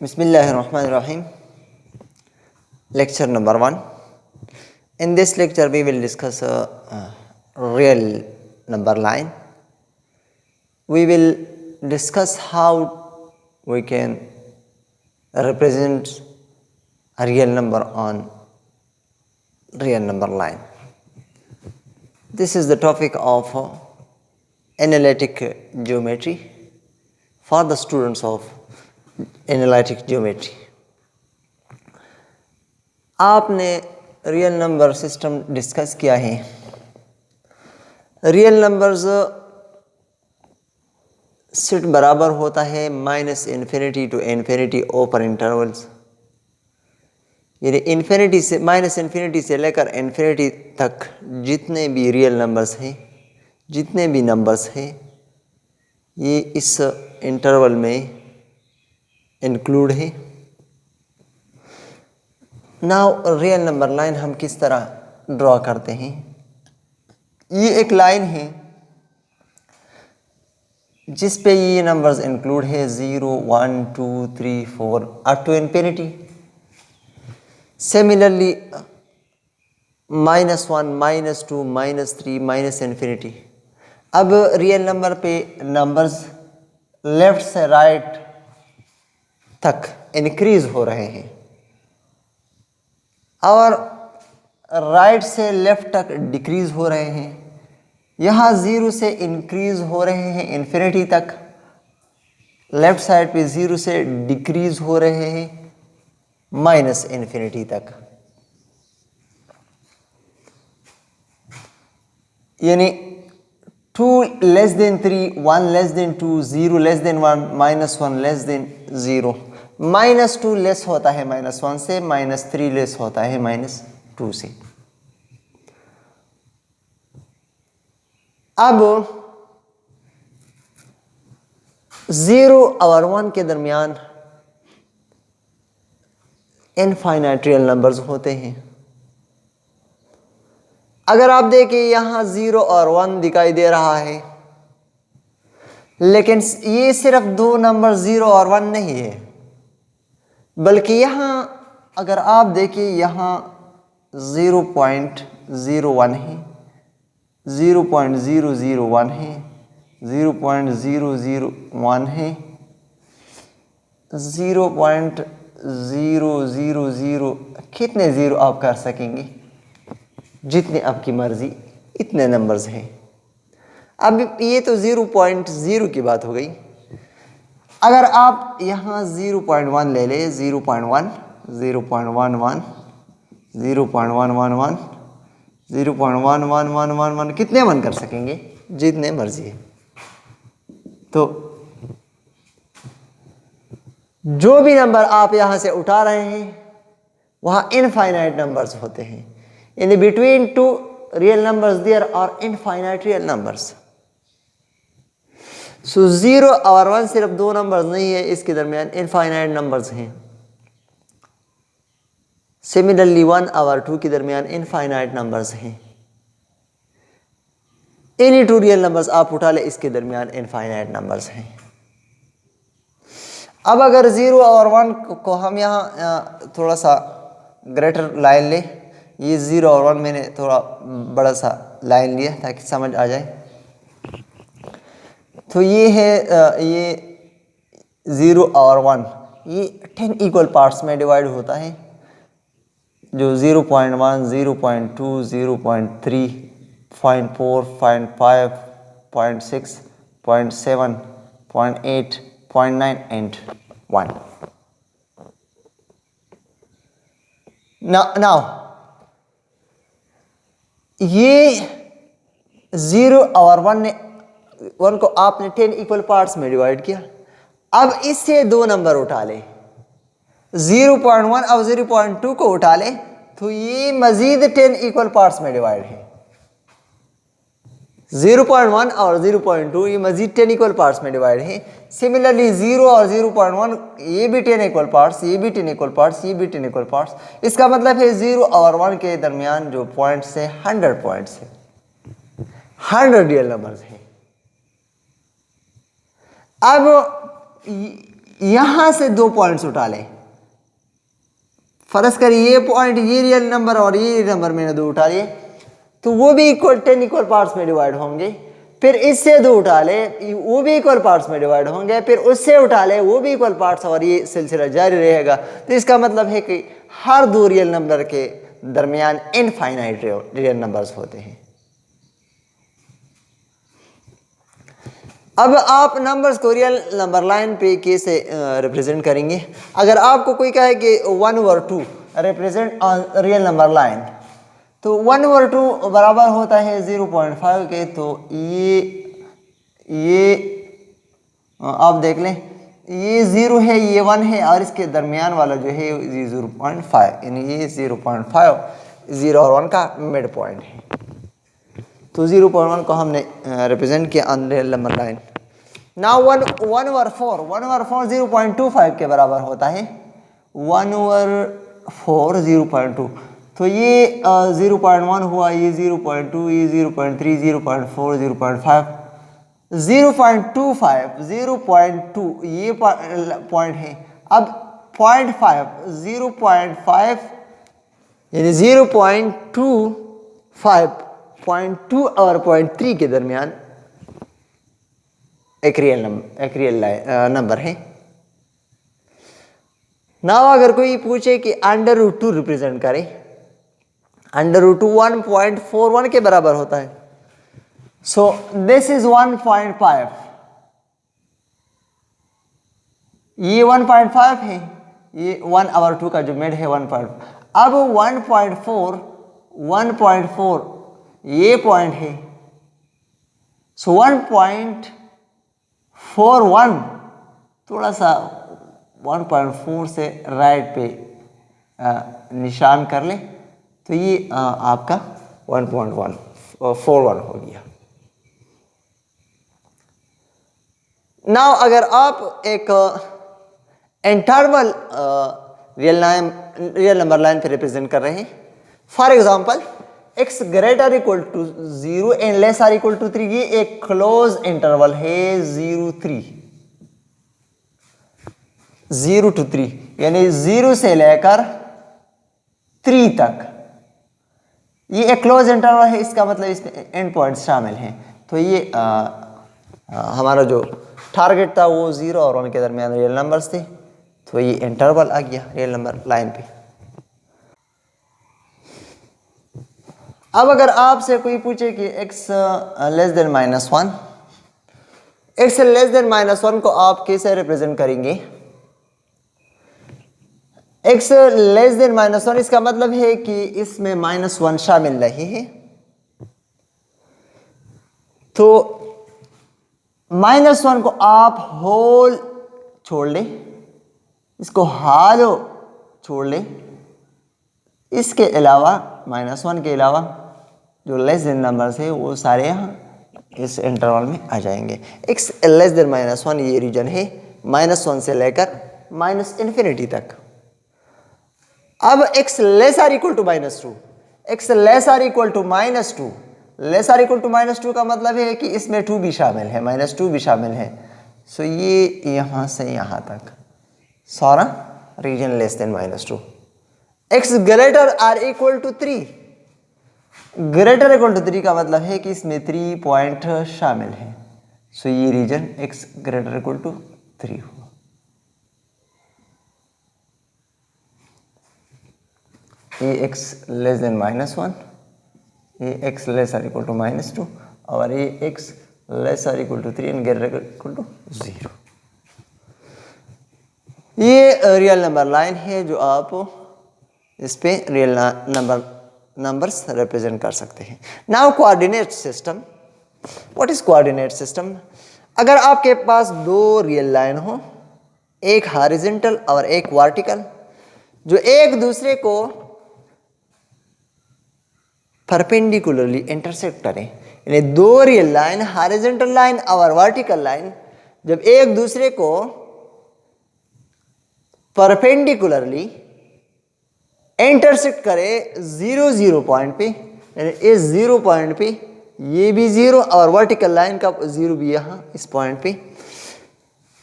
Bismillahirrahmanirrahim. Lecture number 1. In this lecture we will discuss a real number line. We will discuss how we can represent a real number on real number line. This is the topic of analytic geometry for the students of analytic geometry. आपने real number system discuss किया है. Real numbers set बराबर होता है minus infinity to infinity ओपर intervals. यानी infinity से minus infinity से लेकर इन्फिनिटी तक जितने भी रियल नंबर्स हैं, जितने भी नंबर्स हैं, ये इस इंटरवल में इंक्लूड है. नाउ रियल नंबर लाइन हम किस तरह ड्रॉ करते हैं. ये एक लाइन है जिस पे ये नंबर्स इंक्लूड है 0, 1, 2, 3, 4 up to infinity. Similarly -1, -2, -3, minus infinity. अब रियल नंबर पे नंबर्स लेफ्ट से राइट तक इंक्रीज हो रहे हैं और राइट से लेफ्ट तक डिक्रीज हो रहे हैं. यहाँ 0 से इंक्रीज हो रहे हैं इन्फिनिटी तक, लेफ्ट साइड पे 0 से डिक्रीज हो रहे हैं माइनस इन्फिनिटी तक. यानी 2 less than 3, 1 less than 2, 0 less than 1, -1 less than 0. -2 less होता है -1 से, -3 लेस होता है -2 से. अब 0 और 1 के दरमियान इनफाइनाइट रियल नंबर्स होते हैं. अगर आप देखें यहां 0 और 1 दिखाई दे रहा है, लेकिन ये सिर्फ दो नंबर 0 और 1 नहीं है, बल्कि यहाँ अगर आप देखिए यहाँ 0.01 है, 0.001 है, 0.001 है, 0.000. कितने ज़ीरो आप कर सकेंगे? जितने आपकी मर्जी, इतने नंबर्स हैं. अब ये तो 0.0 की बात हो गई. अगर आप यहाँ 0.1 ले लें, 0.1, 0.11, 0.111, 0.11111, कितने वन कर सकेंगे? जितने मर्जी है. तो जो भी नंबर आप यहाँ से उठा रहे हैं वहाँ इनफाइनाइट नंबर्स होते हैं. In between two real numbers there are infinite real numbers. So 0 और 1 सिर्फ दो नंबर्स नहीं है, इसके दरमियान इनफाइनाइट नंबर्स हैं. सिमिलरली 1 और 2 के दरमियान इनफाइनाइट नंबर्स हैं. एनी टू रियल नंबर्स आप उठा ले, इसके दरमियान इनफाइनाइट नंबर्स हैं. अब अगर 0 और 1 को हम यहाँ थोड़ा सा ग्रेटर लाइन ले, ये 0 और 1 मैंने थोड़ा बड़ा सा लाइन लिया ताकि समझ आ जाए. तो ये है ये 0 और 1, ये 10 इक्वल पार्ट्स में डिवाइड होता है. जो 0.1, 0.2, 0.3, 0.4, 0.5, 0.6, 0.7, 0.8, 0.9 एंड 1. Now ये 0 और 1 को आपने 10 इक्वल पार्ट्स में डिवाइड किया. अब इससे दो नंबर उठा ले, 0.1 और 0.2 को उठा ले, तो ये मजीद 10 इक्वल पार्ट्स में डिवाइड है. 0.1 और 0.2 ये मजीद 10 इक्वल पार्ट्स में डिवाइड है. सिमिलरली 0 और 0.1 ये भी 10 इक्वल पार्ट्स, ये भी 10 इक्वल पार्ट्स, ये भी 10 इक्वल पार्ट्स. इसका मतलब है 0 और 1 के दरमियान जो पॉइंट्स है 100 पॉइंट्स है, 100 रियल नंबर्स हैं. अब यहां से 2 पॉइंट्स उठा लें। फर्ज करिए ये पॉइंट, ये रियल नंबर और ये नंबर मैंने 2 उठा लिए, तो वो भी इक्वल 10 इक्वल पार्ट्स में डिवाइड होंगे। फिर इससे 2 उठा ले, वो भी इक्वल पार्ट्स में डिवाइड होंगे। फिर उससे उठा ले, वो भी इक्वल पार्ट्स, और ये सिलसिला जारी रहेगा। तो इसका मतलब है कि हर 2 रियल नंबर के दरमियान इनफाइनाइट रियल नंबर्स होते हैं। अब आप नंबर्स को रियल नंबर लाइन पे कैसे रिप्रेजेंट करेंगे? अगर आपको कोई कहे कि 1/2 represent on real number line, तो 1/2 बराबर होता है 0.5 के। तो ये आप देख लें, ये 0 है, ये 1 है, और इसके दरमियान वाला जो है ये 0.5, यानी ये 0.5 0 और 1 का मिड पॉइंट है। तो 0.1 को हमने रिप्रेजेंट किया on real number line. Now 1/4 0.25 के बराबर होता है। 1/4 0.2, तो ये 0.1 हुआ, ये 0.2, ये 0.3, 0.4, 0.5, 0.2 ये पॉइंट है। अब 0.5 यानी 0.25 0.2 और 0.3 के दरमियान एक रियल नंबर है। नाउ अगर कोई पूछे कि √2 रिप्रेजेंट करे, √2 1.41 के बराबर होता है। सो दिस इज 1.5, ये 1.5 है, ये 1/2 का जो मिड है 1.5। अब 1.4 ये पॉइंट है। सो 1.41 थोड़ा सा 1.4 से राइट पे निशान कर ले, तो ये आपका 1.41 हो गया। नाउ अगर आप एक इंटरवल रियल नंबर लाइन पे रिप्रेजेंट कर रहे हैं, for example x greater equal to 0 and less or equal to 3, ये एक क्लोज इंटरवल है 0 to 3, यानी 0 से लेकर 3 तक ये एक क्लोज इंटरवल है। इसका मतलब इसमें एंड पॉइंट्स शामिल हैं। तो ये हमारा जो टारगेट था वो 0 और 1 के दरमियान रियल नंबर्स थे, तो ये इंटरवल आ गया रियल नंबर लाइन पे। अब अगर आपसे कोई पूछे कि x less than -1, x less than -1 को आप कैसे रिप्रेजेंट करेंगे? x लेस देन -1, इसका मतलब है कि इसमें -1 शामिल नहीं है। तो -1 को आप होल छोड़ लें, इसको हालो छोड़ लें। इसके अलावा -1 के अलावा जो लेस देन नंबर्स है वो सारे यहाँ इस इंटरवल में आ जाएंगे। x लेस देन -1 ये रीजन है -1 से लेकर -∞ तक। अब x less or equal to -2, x less or equal to -2, less or equal to -2 का मतलब है कि इसमें 2 भी शामिल है, -2 भी शामिल है। सो ये यहाँ से यहाँ तक सारा region less than -2। x greater or equal to 3, greater equal to 3 का मतलब है कि इसमें 3 पॉइंट शामिल है। सो ये region x greater equal to 3 हुआ। ये x लेस देन -1, ये x less or equal to -2, और ये x less or equal to 3 and greater equal to 0। ये रियल नंबर लाइन है जो आप इस पे रियल नंबर्स रिप्रेजेंट कर सकते हैं। Now coordinate system, what is coordinate system? अगर आपके पास 2 रियल लाइन हो, एक हॉरिजॉन्टल और एक वर्टिकल, जो एक दूसरे को परपेंडिकुलरली इंटरसेक्ट करें, यानी 2 रियल लाइन हॉरिजॉन्टल लाइन और वर्टिकल लाइन जब एक दूसरे को परपेंडिकुलरली इंटरसेक्ट करे 0 पॉइंट पे, यानी इस 0 पॉइंट पे ये भी 0 और वर्टिकल लाइन का 0 भी यहाँ इस पॉइंट पे,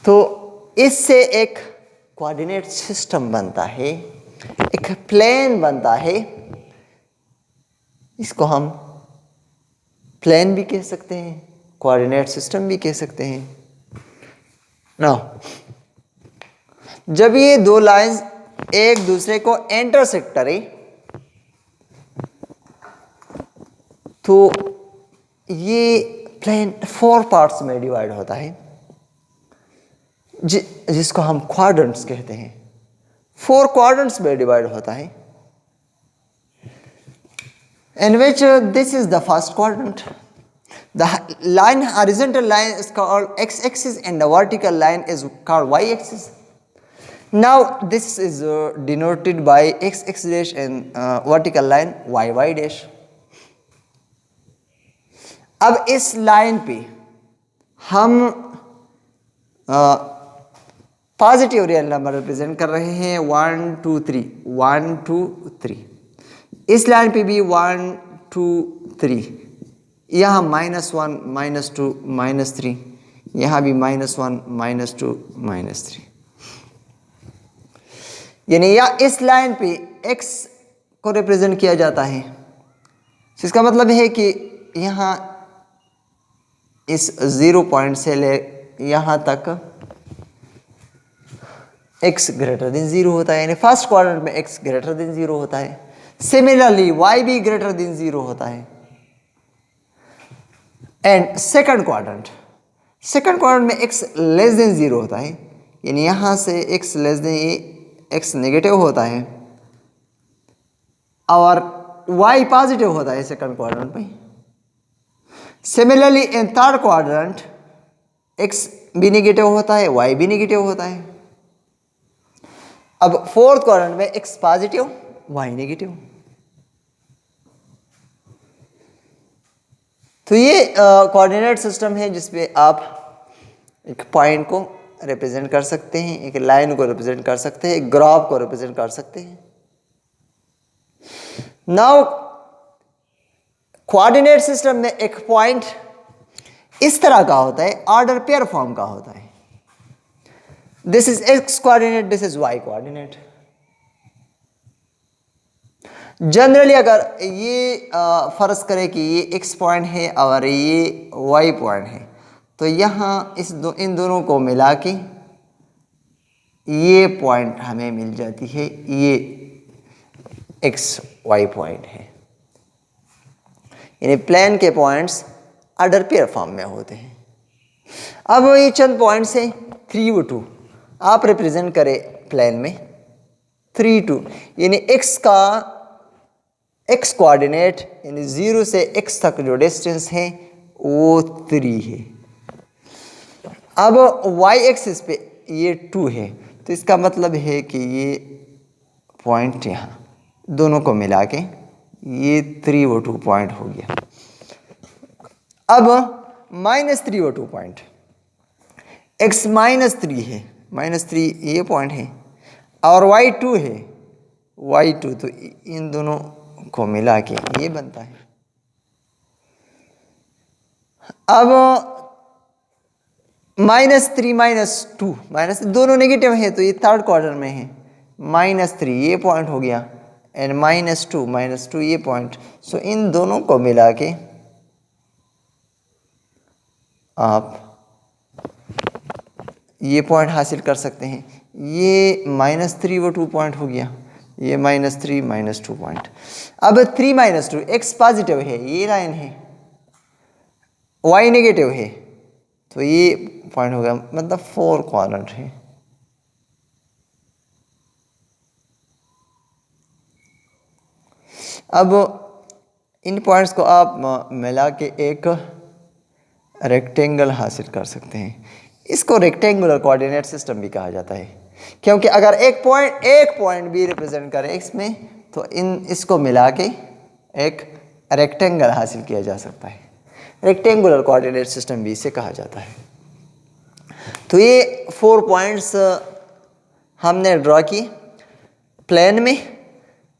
तो इससे एक कोऑर्डिनेट सिस्टम बनता है, एक प्लेन बनता है। इसको हम प्लेन भी कह सकते हैं, कोऑर्डिनेट सिस्टम भी कह सकते हैं। नाउ जब ये दो लाइंस एक दूसरे को इंटरसेक्ट करें तो ये प्लेन 4 पार्ट्स में डिवाइड होता है, जिसको हम क्वाड्रेंट्स कहते हैं। 4 क्वाड्रेंट्स में डिवाइड होता है, in which this is the first quadrant. The line, horizontal line is called x-axis and the vertical line is called y-axis. Now this is denoted by x dash and vertical line y dash. अब इस line पे हम positive real number represent कर रहे हैं 1 2 3 1 2 3। इस line पे भी 1 2 3, यहाँ -1 -2 -3, यहाँ भी -1 -2 -3। यानी या इस लाइन पे x को रिप्रेजेंट किया जाता है। इसका मतलब है कि यहाँ इस 0 पॉइंट से ले यहाँ तक x ग्रेटर देन 0 होता है, यानी फर्स्ट क्वाड्रेंट में x ग्रेटर देन 0 होता है। सिमिलरली y भी ग्रेटर देन 0 होता है। एंड सेकंड क्वाड्रेंट में x लेस देन 0 होता है, यानी यहाँ से x less then x negative होता है और y पॉजिटिव होता है सेकंड क्वाड्रेंट में। Similarly in third quadrant x भी नेगेटिव होता है, y भी नेगेटिव होता है। अब फोर्थ क्वाड्रेंट में x पॉजिटिव y नेगेटिव। तो ये कोऑर्डिनेट सिस्टम है जिसपे आप एक पॉइंट को रिप्रेजेंट कर सकते हैं, एक लाइन को रिप्रेजेंट कर सकते हैं, एक ग्राफ को रिप्रेजेंट कर सकते हैं। नाउ कोऑर्डिनेट सिस्टम में एक पॉइंट इस तरह का होता है, ऑर्डर पेयर फॉर्म का होता है। This is x coordinate, this is y coordinate. Generally अगर ये फर्ज करें कि ये x पॉइंट है और ये y पॉइंट है, तो यहाँ इन दोनों को मिला के ये पॉइंट हमें मिल जाती है, ये एक्स वाई पॉइंट है। यानी प्लेन के पॉइंट्स ऑर्डर पेयर फॉर्म में होते हैं। अब ये चंद पॉइंट्स हैं 3 व 2, आप रिप्रेजेंट करें प्लेन में 3 2, यानी एक्स का एक्स कोऑर्डिनेट यानी 0 से x तक जो डिस्टेंस है वो 3 है। अब y एक्सिस पे ये 2 है, तो इसका मतलब है कि ये पॉइंट यहाँ दोनों को मिला के ये 3 व 2 पॉइंट हो गया। अब -3 व 2 पॉइंट, x -3 है, -3 ये पॉइंट है और y 2 है, y 2, तो इन दोनों को मिला के ये बनता है। अब -3 -2 दोनों नेगेटिव है, तो ये थर्ड क्वार्टर में है। -3 ये पॉइंट हो गया एंड -2 ये पॉइंट। सो इन दोनों को मिला के आप ये पॉइंट हासिल कर सकते हैं। ये -3 व 2 पॉइंट हो गया, ये -3 -2 पॉइंट। अब 3 -2 x पॉजिटिव है, ये लाइन है, y नेगेटिव है, तो ये पॉइंट हो गया, मतलब 4 क्वाड्रेंट है। अब इन पॉइंट्स को आप मिला के एक रेक्टेंगल हासिल कर सकते हैं। इसको रेक्टेंगुलर कोऑर्डिनेट सिस्टम भी कहा जाता है, क्योंकि अगर एक पॉइंट भी रिप्रेजेंट करे x में, तो इसको मिला के एक रेक्टेंगल हासिल किया जा सकता है। रेक्टेंगुलर कोऑर्डिनेट सिस्टम भी इसे कहा जाता है। तो ये 4 पॉइंट्स हमने ड्रॉ की प्लेन में,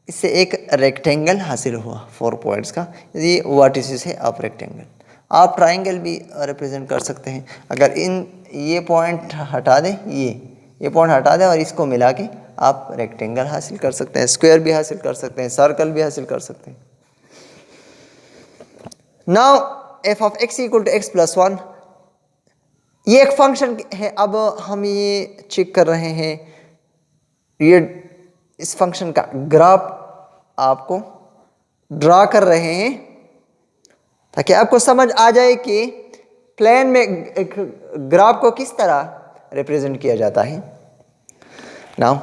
इससे एक रेक्टेंगल हासिल हुआ 4 पॉइंट्स का। ये वर्टिसेस है ऑफ रेक्टेंगल। आप ट्राइंगल भी रिप्रेजेंट कर सकते हैं। अगर ये पॉइंट हटा दें, ये ये पॉइंट हटा दें और इसको मिला के आप रेक्टेंगल हासिल कर सकते हैं, स्क्वायर भी हासिल कर सकते हैं, सर्कल भी हासिल कर सकते हैं। Now F of x equal to x plus 1, ये एक फंक्शन है। अब हम ये चेक कर रहे हैं, ये इस फंक्शन का ग्राफ आपको ड्रा कर रहे हैं ताकि आपको समझ आ जाए कि प्लेन में एक ग्राफ को किस तरह रिप्रेजेंट किया जाता है। Now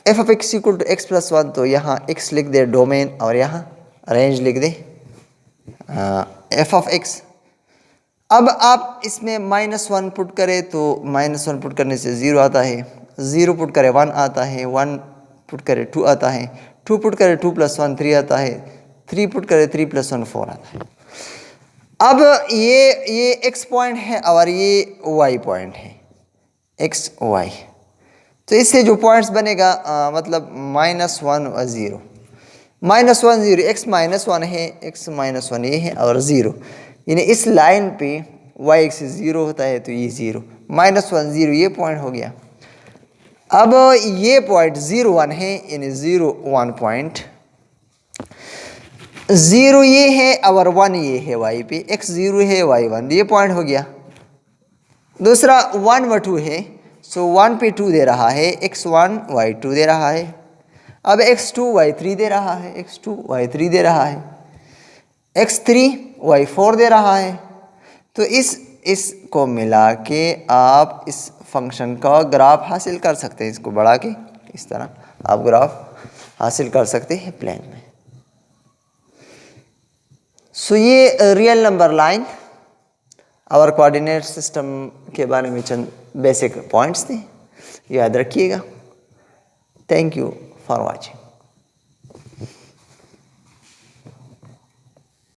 F of x equal to x plus 1, तो यहाँ एक्स लिख दे डोमेन और यहाँ रेंज लिख दे एफ ऑफ एक्स। अब आप इसमें -1 पुट करें तो -1 पुट करने से 0 आता है, 0 पुट करें 1 आता है, 1 पुट करें 2 आता है, 2 पुट करें 2 + 1 3 आता है, 3 पुट करें 3 + 1 4 आता है। अब ये x पॉइंट है और ये y पॉइंट है, x y। तो इससे जो पॉइंट्स बनेगा मतलब -1 और 0, -1 0, x -1 है, x -1 ये है और 0, यानी इस लाइन पे y एक्सिस 0 होता है तो ये 0, -1 0 ये पॉइंट हो गया। अब ये पॉइंट 0 1 है, यानी 0 1 पॉइंट, 0 ये है और 1 ये है y पे, x 0 है y 1, ये पॉइंट हो गया। दूसरा 1 व 2 है, सो 1 पे 2 दे रहा है, x1 y2 दे रहा है। अब x2 y3 दे रहा है, x2 y3 दे रहा है, x3 y4 दे रहा है। तो इसको मिला के आप इस फंक्शन का ग्राफ हासिल कर सकते हैं, इसको बढ़ा के इस तरह आप ग्राफ हासिल कर सकते हैं प्लेन में। सो ये रियल नंबर लाइन और कोऑर्डिनेट सिस्टम के बारे में चंद बेसिक पॉइंट्स थे, याद रखिएगा। Thank you for watching.